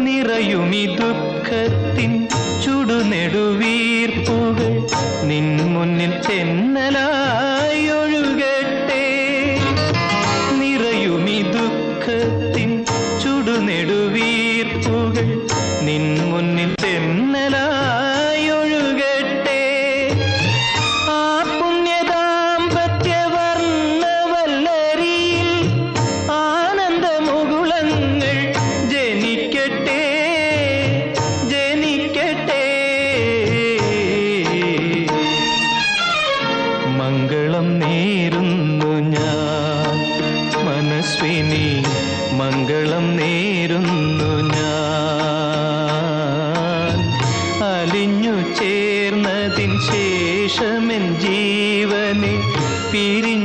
നിറയുമി ദുഃഖത്തിൻ ചുടുനെടുവീർപ്പുകൾ നിൻ മുന്നിൽ തെന്നലായി ഒഴുകട്ടെ. നിറയുമി ദുഃഖത്തിൻ ചുടുനെടുവീർപ്പുകൾ നിൻ മുന്നിൽ തെന്നലായി ഒഴുകട്ടെ. ആ പുണ്യദാമ്പത്യവർണ്ണവല്ലരിയിൽ ആനന്ദമുകുളങ്ങൾ ജനിക്കട്ടെ ജനിക്കട്ടെ. മംഗളം നേരുന്നു ഞാൻ മനസ്വിനി, മംഗളം നേരുന്നു ഞാൻ. അലിഞ്ഞു ചേർന്നതിൻ ശേഷമെൻ ജീവനെ പിരി